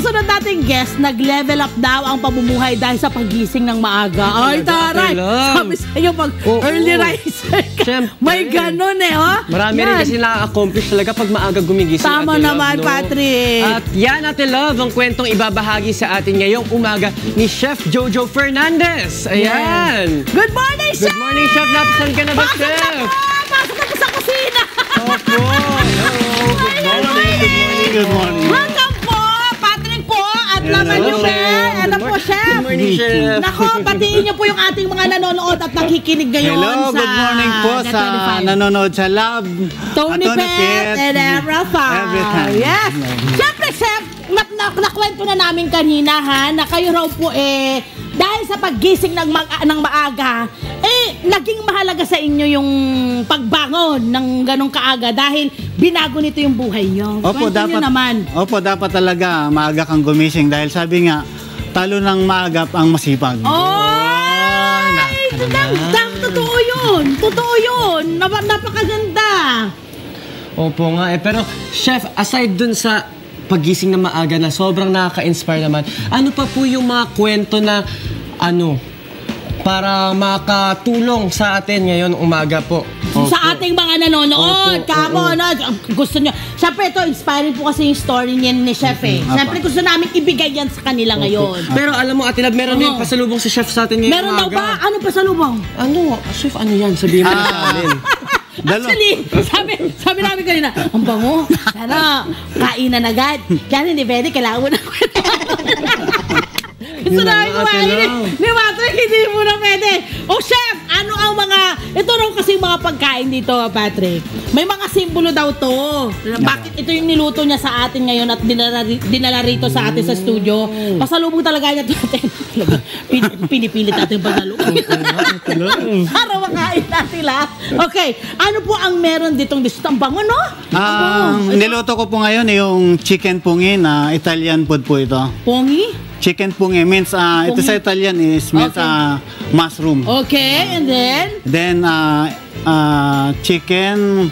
susunod nating guest, nag-level up daw ang pamumuhay dahil sa pagising ng maaga. Ay, taray! Sabi sa'yo, pag early riser ka, may ganun Marami rin kasi na-accomplish talaga pag maaga gumigising. Tama naman, Patrick. At yan, Ate Love, ang kwentong ibabahagi sa atin ngayong umaga ni Chef Jojo Fernandez. Ayan! Good morning, Chef! Good morning, Chef! Napasan ka na ba, Chef? Pasok ka sa kusina! Opo! Hello! Good morning. Welcome po, Patrick po, at laman niyo, Ito po, Chef. Good morning, Chef. Nako, batiin niyo po yung ating mga nanonood at nakikinig ngayon Hello, sa good morning po Net sa 25. nanonood sa Love. Tony Pet and Rafa. Every time. Yes. Siyempre, Chef, nakwento na namin kanina na kayo raw po dahil sa paggising ng maaga, naging mahalaga sa inyo yung pagbangon ng ganong kaaga dahil binago nito yung buhay nyo. Opo, dapat talaga maaga kang gumising dahil sabi nga, talo ng maagap ang masipag. Totoo yun. Totoo yun. Napakaganda. Opo nga pero Chef, aside dun sa paggising na maaga na sobrang nakaka-inspire naman, ano pa po yung mga kwento na para makatulong sa atin ngayon umaga po? Sa ating mga nanonood, gusto nyo. Siyempre ito, inspiring po kasi yung story niya ni Chef Siyempre gusto namin ibigay yan sa kanila ngayon. Pero alam mo, Ate Love, meron din pasalubong si Chef sa atin ngayon meron umaga. daw ba? Anong pasalubong? Chef, ano yan? Sabihin mo na sa amin. Actually, sabi namin kanina, ang bango, sana kainan agad. Kaya hindi pwede, kailangan mo na gusto namin kumain. Di ba? Hindi mo na pwede. Chef, ano ang ito raw kasi mga pagkain dito, Patrick. May mga simbolo daw to. Bakit ito yung niluto niya sa atin ngayon at dinala rito sa atin sa studio? Pasalubong talaga niya natin. Pinipilit natin pasalubong. Para makain natin lahat. Okay, ano po ang meron ditong dish? Ang bango, no? Niluto ko po ngayon yung chicken pungi na Italian food po ito. Pungi? Chicken pungi means, ito sa Italian is means mushroom. Okay, and then? Then, chicken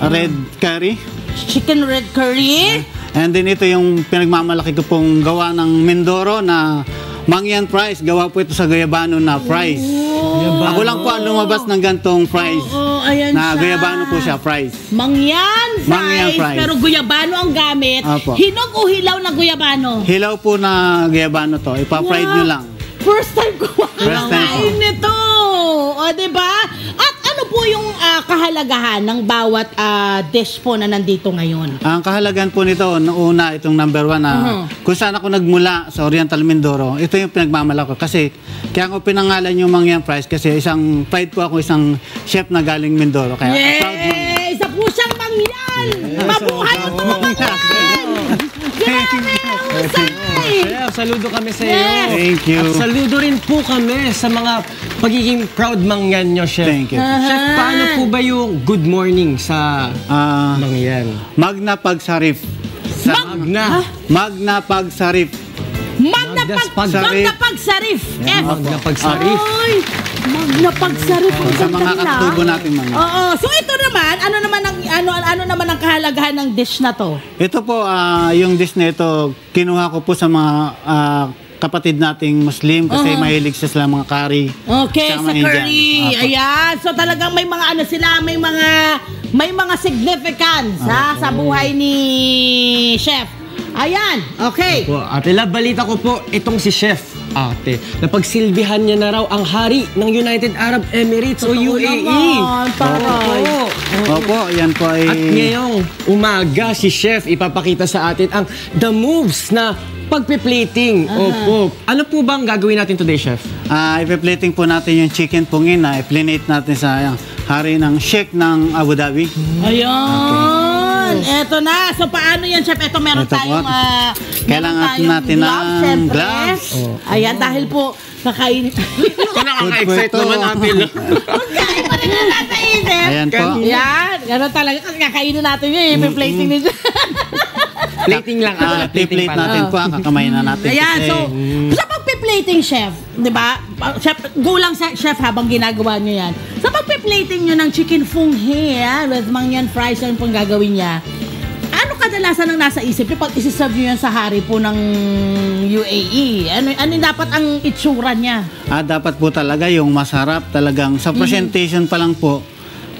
red curry. Chicken red curry. And then ito yung pinagmamalaki ko pong gawa ng Mindoro na Mangyan fries. Gawa po ito sa Guyabano na fries. Ako lang po ang lumabas ng gantong fries. Ayan na siya. Guyabano po siya, fries. Mangyan fries. Pero Guyabano ang gamit. Opo. Hinog o hilaw na Guyabano? Hilaw po na Guyabano to. Ipa-fried nyo lang. First time ko makakain nito. Diba? At ano po yung kahalagahan ng bawat dish po na nandito ngayon? Ang kahalagahan po nito, una, itong number 1 na kung saan ako nagmula sa Oriental Mindoro, ito yung pinagmamalaki ko. Kasi, kaya ako pinangalan yung Mangyan Fries kasi pride po ako isang chef na galing Mindoro. Kaya, isa po siyang Mangyan! Mabuhay ang mga Mangyan! Chef, saludo kami sa iyo. Thank you. At saludo rin po kami sa mga pagiging proud Mangyan nyo, Chef. Thank you. Chef, paano po ba yung good morning sa Mangyan? Magna Pagsarif. Magna Pagsarif. Magna Pagsarif. Magna Pagsarif. Ay, Magna Pagsarif. Sa mga katubo natin mga. So ito naman, ano naman ang kahalagahan ng dish na to? Ito po, yung dish na ito, kinuha ko po sa mga kapatid nating Muslim kasi mahilig sila mga curry. Okay, sa curry. Ayan. So talagang may mga sila, may mga significance sa buhay ni Chef. Ayan, okay. Ate Love, balita ko po, itong si Chef, napagsilbihan niya na raw ang hari ng United Arab Emirates o UAE. Opo, yan po ay... At ngayong umaga, si Chef ipapakita sa atin ang the moves na pagpiplating. Opo. Ano po bang gagawin natin today, Chef? Ipiplating po natin yung chicken pungin na i-plinate natin sa hari ng Sheikh ng Abu Dhabi. Ayan. Eto na. So, paano yan, Chef? Eto, meron tayong... kailangan natin ng gloves. Ayan, dahil po, kakainin. Nakaka-excite naman natin. Magkain pa rin na nasa isip. Ayan po. Yan. Gano'n talaga. Kasi kakainin natin yun. Ipi-plating nito. Plating lang. Ipi-plate natin po. Kakamayin na natin. Ayan. So, sa pagpiplating, Chef, di ba? Chef, go lang sa Chef habang ginagawa nyo yan. Sa pagpiplating nyo ng chicken fung hea with Mangyan fries, yan pong gagawin niya. Ano kadalasan ang nasa isip niyo pag isi-serve niyo yan sa hari po ng UAE? Ano dapat ang itsura niya? Dapat po talaga yung masarap talagang sa presentation pa lang po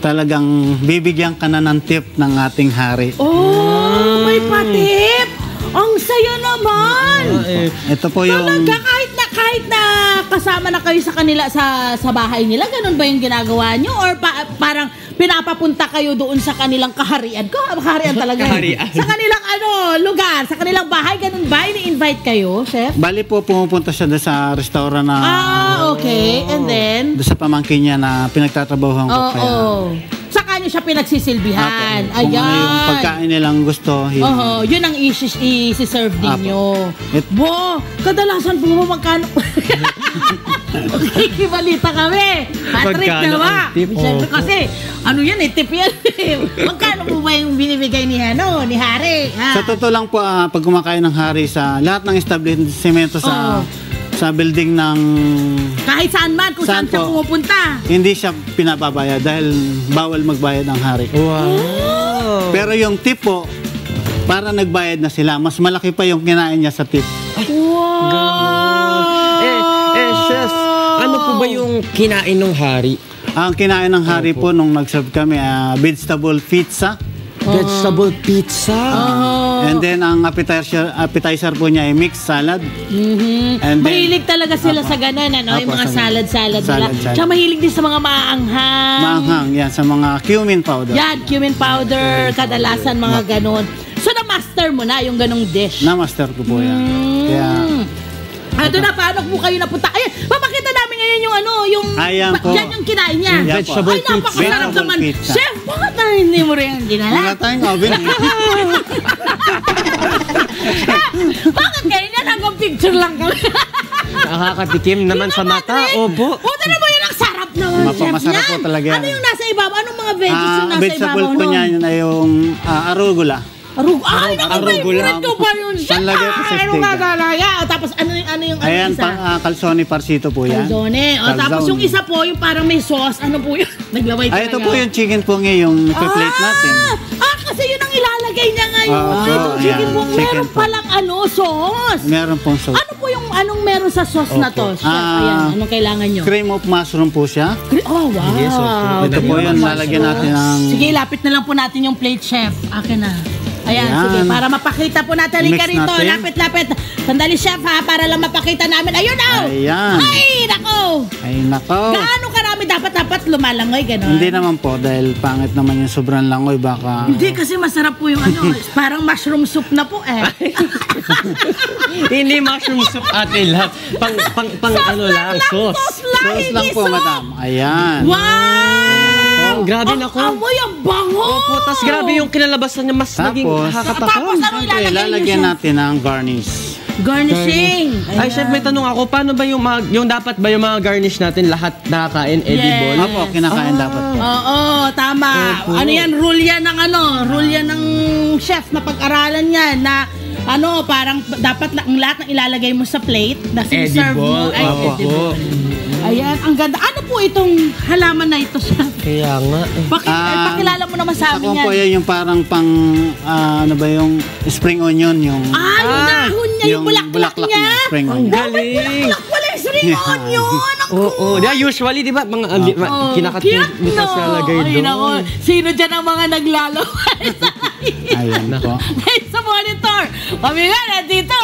talagang bibigyan ka na ng tip ng ating hari. Oh, may patip! Ang saya naman! Ito po yung Talaga, kahit na kasama na kayo sa kanila sa bahay nila, ganun ba yung ginagawa nyo? Or parang pinapapunta kayo doon sa kanilang kaharian? Kaharian talaga. Kaharian. Sa kanilang lugar, sa kanilang bahay, ganun ba? Ini-invite kayo, chef? bali po pumupunta siya doon sa restaurant na Okay. And then? doon sa pamangkin niya na pinagtatrabahuhan ko. Kaya, Saka nyo siya pinagsisilbihan. Kung ano yung pagkain nilang gusto. Yun ang isi-serve din nyo. Bo, kadalasan po magkano? Kibalita kami. Patrick Magkano na ba? ang tip? Siyempre kasi, ano yan tip yan. Magkano po ba yung binibigay ni Hari? Sa totoo lang po, pag kumakain ng hari sa lahat ng establishmento sa building ng Kahit saan man, kung saan siya po? pumupunta. hindi siya pinababayad dahil bawal magbayad ang hari. Wow. Pero yung tip po, para nagbayad na sila, mas malaki pa yung kinain niya sa tip. Wow! Chef, ano po ba yung kinain ng hari? Ang kinain ng hari po nung nag-serve kami, vegetable pizza. Vegetable pizza. And then ang appetizer po niya ay mixed salad. And then, Mahilig talaga sila sa ganun, yung mga salad-salad nila. Salad. Tsaka mahilig din sa mga maanghang. maanghang, yan, sa mga cumin powder. Yan, cumin powder, kadalasan mga ganun. So, na-master mo na yung ganong dish. Na-master ko po yan. Kaya, Ito na, paano po kayo napunta? Ayan, papakita namin ngayon yung Ayan po. yan yung kinain niya. Yan po. Vegetable Ay, napakasarap pizza. naman. Vegetable pizza. Chef, bakit na hindi mo rin dinala? wala tayong oven. Bakit ganyan? Hanggang picture lang kami. Nakakatikim naman sa mata. Opo. Puta na mo yun, ang sarap naman, chef Masarap yan. po talaga yan. Ano yung nasa ibabaw? Anong mga veggies yung nasa vegetable ibabaw po nun? niya yun ay yung arugula. Ay, naku, arugula. favorite ko pa yun. Chef, Panlagay po sa ano steak. nga talaga? Tapos ano yung Ayan, isa? calzone parsito po yan. Calzone. Tapos yung isa po, yung parang may sauce. Ano po yun? Naglaway talaga. Ito po yung chicken po yung plate natin. Kasi yun ang ilalagay niya ngayon. Itong ayan. chicken po. Chicken Meron po. palang sauce. Meron pong sauce. Ano po yung anong meron sa sauce na to? Chef, ayan. Anong kailangan nyo? Cream of mushroom po siya. Oh, wow. Yes, opo. Ito po yun, lalagyan natin ng Sige, lapit na lang po natin yung plate, chef. Akin na. Ayan, Ayan. sige. Para mapakita po natin. Halika Mix rito. natin. Lapit. Sandali, chef, para lang mapakita namin. Ayun, Ayan. Ay, nako. Ay, nako. Gaano karami dapat lumalangoy, gano'n? Hindi naman po, dahil pangit naman yung sobrang langoy, baka... Hindi, kasi masarap po yung parang mushroom soup na po eh. Hindi mushroom soup ate lahat. Pang ano lang, sauce. Sauce lang po, madam. Ayan. Wow! Grabe Ang nako. amoy, ang bango! Opo, tas grabe yung kinalabasan niya mas naging Tapos, nakakatakam. Tapos, ano Siyempre, lalagyan natin ng garnish. Garnishing. Ay, chef, may tanong ako, paano ba yung dapat ba yung mga garnish natin lahat nakakain edible? Yes. Opo, kinakain dapat po. Oo, tama. Opo. Ano yan, rule yan ng chef na pag-aralan yan na parang dapat ang lahat ng ilalagay mo sa plate na siniserve mo Edible. ay Opo. edible. Ayan, ang ganda. Ano po itong halaman na ito, chef? Kaya nga. Pakilala mo naman sa amin Ako yan. po yan yung parang yung spring onion, yung... Yung dahon niya, yung bulaklak niya. spring Ang onion. galing. Bulaklak wala yung spring onion. Oo. Usually, di ba, mga kinakat yung butas na lagay Ay, doon. nako. Sino dyan ang mga naglalaway sa Ayan po. Guys, sa monitor. Kami nga, nandito.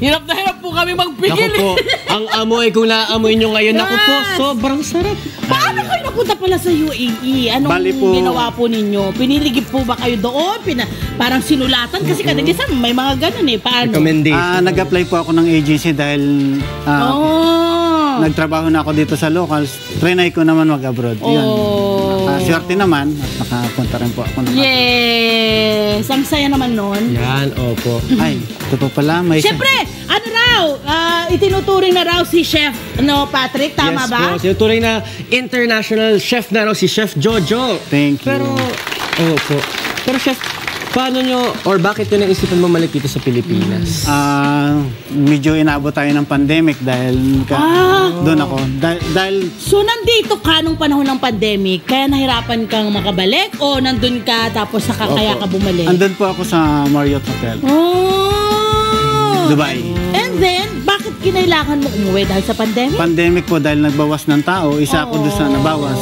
Hirap na hirap po kami magpigil. Naku po, ang amoy, kung naamoy nyo ngayon, naku po, Yes. sobrang sarap. Paano kayo napunta pala sa UAE? Anong Bali po. ginawa po ninyo? Piniligip po ba kayo doon? Parang sinulatan? Kasi kadalisan may mga ganun eh. Paano? Recommendation. Nag-apply po ako ng agency dahil nagtrabaho na ako dito sa locals. Trinay ko naman mag-abroad. Yun. Swerte naman at nakapunta rin po ako. Yes! Ang saya naman nun. Yan, opo. Ay, ito po pala. May Siyempre, itinuturing na raw si Chef Patrick, tama yes ba? po, sinuturing na international chef na raw si Chef Jojo. Thank you. Pero, opo. Pero chef, paano nyo, or bakit nyo naisipan bumalik dito sa Pilipinas? medyo inabot tayo ng pandemic dahil doon ako. Dahil So, nandito ka nung panahon ng pandemic, kaya nahirapan kang makabalik o nandun ka tapos kaya ka bumalik? andun po ako sa Marriott Hotel, Oh! Dubai. And then, bakit kinailangan mo umuwi dahil sa pandemic? Pandemic po dahil nagbawas ng tao, isa ako doon sa nabawas.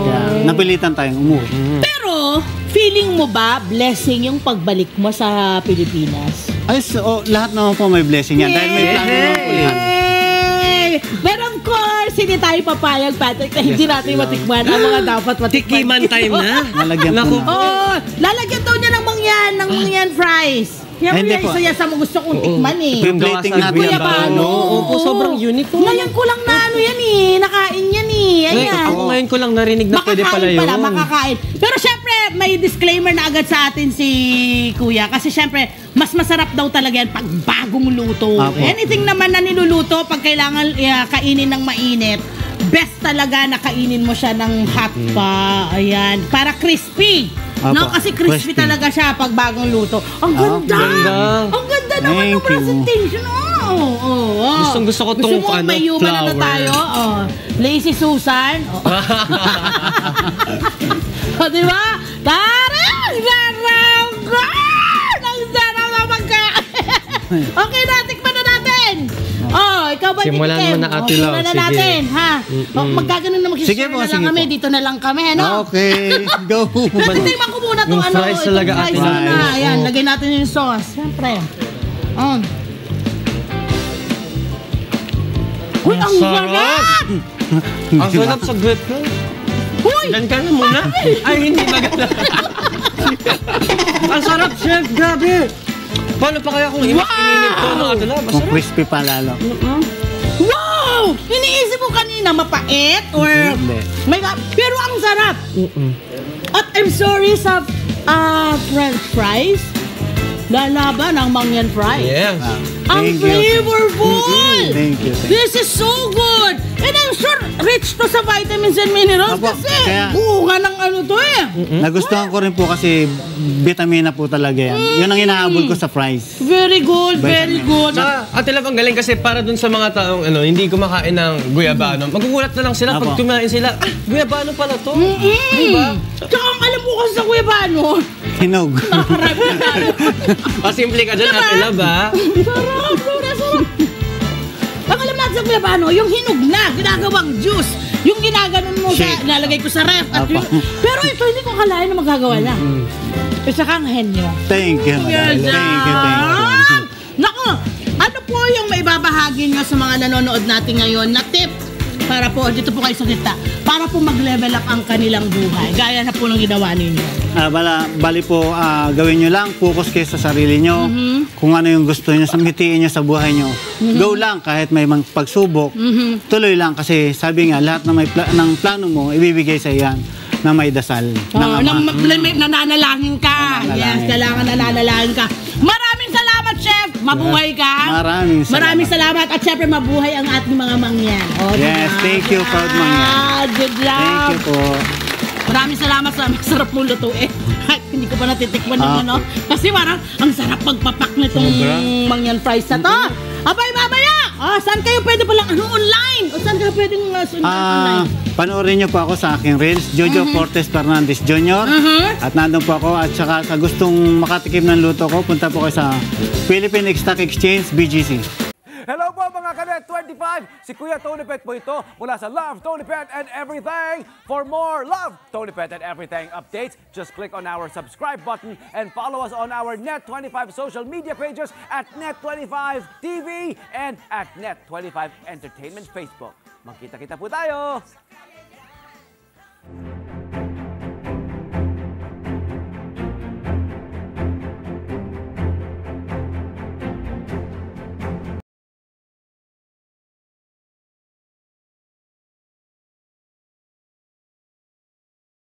Kaya napilitan tayong umuwi. Pero, feeling mo ba blessing yung pagbalik mo sa Pilipinas? Ay, so, lahat naman po may blessing yan. Dahil may plano naman po yan. Yay! Pero of course, hindi tayo papayag, Patrick, na hindi natin matikman ang mga dapat matikman. Tikiman time na. Nalagyan po Naku. na. Oo, lalagyan daw niya ng mangyan fries. Yan Ay, mo hindi yan, po. isa mo gusto kong tikman eh. Yung plating Gawa sa natin. Kuya Guyabano. Bano. Opo, sobrang unique. Ngayon ko lang na ano yan eh, nakain yan eh. Ay, Ayan. ako ngayon ko lang narinig na pwede pala Makakain yun. pala, makakain. Pero syempre, may disclaimer na agad sa atin si Kuya. Kasi syempre, mas masarap daw talaga yan pag bagong luto. Apo. Anything naman na niluluto, pag kailangan kainin ng mainit, best talaga na kainin mo siya ng hot pa. Ayan, para crispy. Apo. No, kasi crispy Crispy. talaga siya pag bagong luto. Ang ganda! ganda. Ang ganda naman ng Thank you. presentation. Oh. Gustong-gusto ko tong, Gusto mo may human na flower. tayo? Oh. Lazy Susan. Oh. O, di ba? Tarang! Sarap! Ang sarap na magkain! Okay na, tikman na natin! Oh, ikaw ba, Simulan Tikim? mo na, Ate Oh, Lau, simulan na sige. natin, ha? Oh, magkaganon na Sige mag-share po, na lang sige kami. po. Dito na lang kami, ano? Okay, go. Titikman ko muna itong Yung ano. fries itong talaga, fries Ate muna. Lau. Ayan, lagay natin yung sauce. Siyempre. Uy, ang sarap! sarap! Ang sarap sa grip ko. Uy! Diyan ka na muna. Ay, hindi maganda. Ang sarap, chef. Grabe. Paano pa kaya kung Wow! ininit ko mga tala? Kung Masarap. crispy pa lalo. Wow! Iniisip mo kanina mapait or Hindi. pero ang sarap. At I'm sorry sa French fries. Lalaban ang mangyan fries. Yes. Ang Thank you. flavorful! Thank you. This is so good! And I'm sure rich to sa vitamins and minerals Apo, kasi kaya- bunga ng ano to eh. Nagustuhan ko rin po kasi vitamina po talaga yan. Yun ang inahabol ko sa fries. Very good, very good. Tsaka, Ate Love, ang galing kasi para dun sa mga taong hindi kumakain ng guyabano, magugulat na lang sila pag Apo. kumain sila, guyabano pala to. Diba? Tsaka ang alam ko kasi sa Kuya Bano, Hinog. Pasimple ka dyan, Ate Love, ha? sarap, sarap. Ang alam natin sa Kuya Bano, yung hinog na, ginagawang juice, yung ginaganon mo sa, Shake. lalagay ko sa ref. At Apo. pero ito, hindi ko kalain na magagawa na. Isa kang henyo. Thank you. Madam. Thank you. Naku, ano po yung maibabahagi nyo sa mga nanonood natin ngayon na tip para po, dito po kayo sa kita, para po mag-level up ang kanilang buhay, gaya na po ng ginawa ninyo. Bali po, gawin nyo lang, focus kayo sa sarili nyo. Kung ano yung gusto nyo, samitiin nyo sa buhay nyo. Go lang kahit may pagsubok. Tuloy lang kasi sabi nga, lahat ng ng plano mo, ibibigay sa iyan na may dasal. ng Ama. Nananalangin ka. Nananalangin. Yes, kailangan nananalangin ka. Maraming salamat, Chef. Mabuhay ka. Maraming salamat. salamat. At syempre, mabuhay ang ating mga mangyan. Oh, Yes, diba? thank you, proud mangyan. Good job. Thank you po. Maraming salamat sa masarap mong lutuin. Kahit hindi ko pa natitikman yung Ah. ano. Kasi parang ang sarap magpapak nitong mangyan fries na to. Abay, mamaya! Saan kayo pwede palang online? O saan kayo pwedeng sundan online? Panoorin niyo po ako sa aking reels, Jojo Fortes Fernandez Jr. At nandun po ako at saka sa gustong makatikim ng luto ko, punta po kayo sa Philippine Stock Exchange, BGC. Hello po mga Kanet 25! Si Kuya Tony Pet po ito mula sa Love, Tony Pet and Everything. For more Love, Tony Pet and Everything updates, just click on our subscribe button and follow us on our Net25 social media pages at Net25 TV and at Net25 Entertainment Facebook. Magkita-kita po tayo!